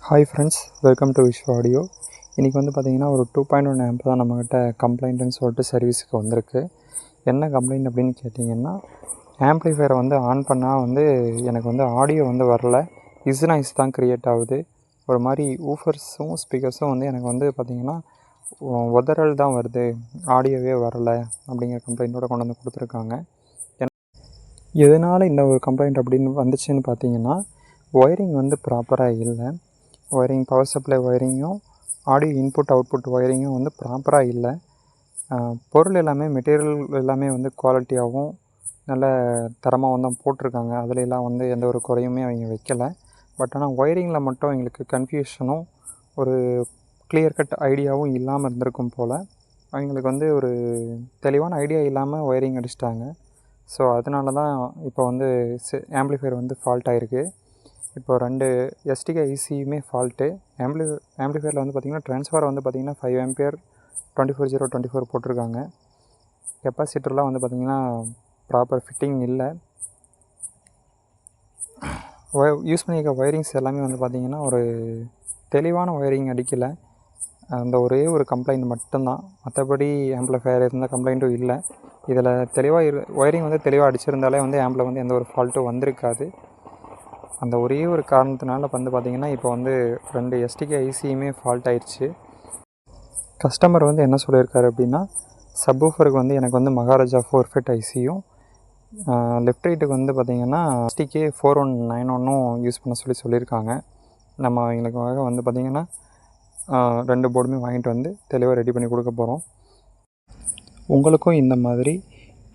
Hi friends, welcome to wish audio. இன்றைக்கி வந்து பார்த்திங்கன்னா ஒரு 2.1 ஆம்ப் தான் நம்மக்கிட்ட கம்ப்ளைண்ட்டுன்னு சொல்லிட்டு சர்வீஸுக்கு வந்திருக்கு. என்ன கம்ப்ளைண்ட் அப்படின்னு கேட்டிங்கன்னா, ஆம்ப்ளிஃபையரை வந்து ஆன் பண்ணால் வந்து எனக்கு வந்து ஆடியோ வந்து வரல, நாய்ஸ் தான் க்ரியேட் ஆகுது. ஒரு மாதிரி ஊஃபர்ஸும் ஸ்பீக்கர்ஸும் வந்து எனக்கு வந்து பார்த்திங்கன்னா உதறல் தான் வருது, ஆடியோவே வரலை அப்படிங்கிற கம்ப்ளைண்ட்டோடு கொண்டு வந்து கொடுத்துருக்காங்க. எதனால் இந்த ஒரு கம்ப்ளைண்ட் அப்படின்னு வந்துச்சுன்னு பார்த்திங்கன்னா, ஒயரிங் வந்து ப்ராப்பராக இல்லை. ஒயரிங், பவர் சப்ளை ஒயரிங்கும் ஆடியோ இன்புட் அவுட்புட் ஒயரிங்கும் வந்து ப்ராப்பராக இல்லை. பொருள் எல்லாமே, மெட்டீரியல் எல்லாமே வந்து குவாலிட்டியாகவும் நல்ல தரமாக தான் போட்டிருக்காங்க. அதுலெலாம் வந்து எந்த ஒரு குறையுமே அவங்க வைக்கலை. பட் ஆனால் ஒயரிங்கில் மட்டும் எங்களுக்கு கன்ஃபியூஷனும் ஒரு கிளியர் கட் ஐடியாவும் இல்லாமல் இருந்திருக்கும் போல். அவங்களுக்கு வந்து ஒரு தெளிவான ஐடியா இல்லாமல் ஒயரிங் அடிச்சிட்டாங்க. ஸோ அதனால தான் இப்போ வந்து ஆம்ப்ளிஃபையர் வந்து ஃபால்ட் ஆகிருக்கு. இப்போ 2 எஸ்டிகே ஐசியுமே ஃபால்ட்டு. ஆம்ப்ளிஃபையரில் வந்து பார்த்திங்கன்னா ட்ரான்ஸ்ஃபார் வந்து பார்த்திங்கன்னா 5 ஆம்பியர் 24/0/24 போட்டிருக்காங்க. கெப்பாசிட்டர்லாம் வந்து பார்த்திங்கன்னா ப்ராப்பர் ஃபிட்டிங் இல்லை. யூஸ் பண்ணியிருக்க ஒயரிங்ஸ் எல்லாமே வந்து பார்த்திங்கன்னா ஒரு தெளிவான ஒயரிங் அடிக்கலை. அந்த ஒரே ஒரு கம்ப்ளைண்ட் மட்டும்தான். மற்றபடி ஆம்ப்ளிஃபையர் எந்த கம்ப்ளைண்ட்டும் இல்லை. இதில் தெளிவாக ஒயரிங் வந்து தெளிவாக அடிச்சிருந்தாலே வந்து ஆம்பில் வந்து எந்த ஒரு ஃபால்ட்டும் வந்திருக்காது. அந்த ஒரே ஒரு காரணத்தினால வந்து பார்த்திங்கன்னா இப்போ வந்து 2 எஸ்டிகே ஐசியுமே ஃபால்ட் ஆயிடுச்சு. கஸ்டமர் வந்து என்ன சொல்லியிருக்காரு அப்படின்னா, சப்வூஃபருக்கு வந்து எனக்கு வந்து மகாராஜா 4FET ஐசியும், லெஃப்ட் ரைட்டுக்கு வந்து பார்த்திங்கன்னா எஸ்டிகே 4191 யூஸ் பண்ண சொல்லியிருக்காங்க. நம்ம எங்களுக்காக வந்து பார்த்திங்கன்னா 2 போர்டுமே வாங்கிட்டு வந்து தெளிவாக ரெடி பண்ணி கொடுக்க போகிறோம். உங்களுக்கும் இந்த மாதிரி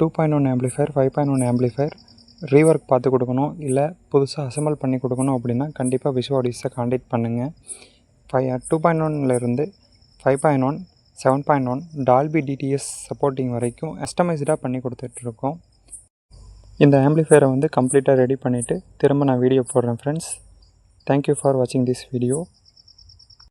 2.1 ஆம்ப்ளிஃபையர், 5.1 ஆம்ப்ளிஃபையர் ரீவொர்க் பார்த்து கொடுக்கணும், இல்லை புதுசாக அசெம்பிள் பண்ணி கொடுக்கணும் அப்படின்னா கண்டிப்பாக விஷ் ஆடியோஸை கான்டாக்ட் பண்ணுங்கள். 2.1லேருந்து 5.1, 7.1 டால்பி டிடிஎஸ் சப்போர்ட்டிங் வரைக்கும் கஸ்டமைஸ்டாக பண்ணி கொடுத்துட்ருக்கோம். இந்த ஆம்ப்ளிஃபையரை வந்து கம்ப்ளீட்டாக ரெடி பண்ணிவிட்டு திரும்ப நான் வீடியோ போடுறேன் ஃப்ரெண்ட்ஸ். தேங்க்யூ ஃபார் வாட்சிங் திஸ் வீடியோ.